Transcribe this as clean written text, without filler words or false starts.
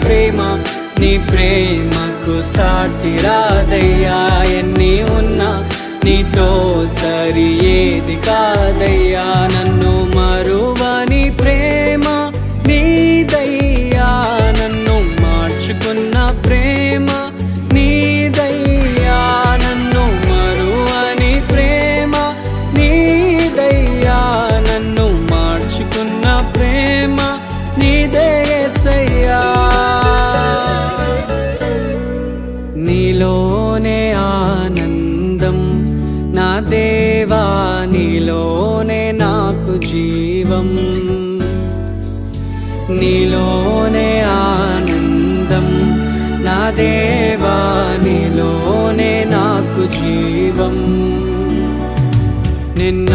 ప్రేమ, నీ ప్రేమకు సాటి రాదయ్యా. ఎన్ని ఉన్నా నీతో సరి ఏది కాదయ్యా. నన్ను మరువని ప్రేమ నీదయ్యా, నన్ను మార్చుకున్న ప్రేమ నీదయ్యా. నన్ను మరువని ప్రేమ నీదయ్యా, నన్ను మార్చుకున్న ప్రేమ నీదే యేసయ్యా. నీలోనే ఆనందం నా దేవా, నీలోనే నాకు జీవం. నీలోనే ఆనందం నా దేవా, నీలోనే నాకు జీవం. నిన్న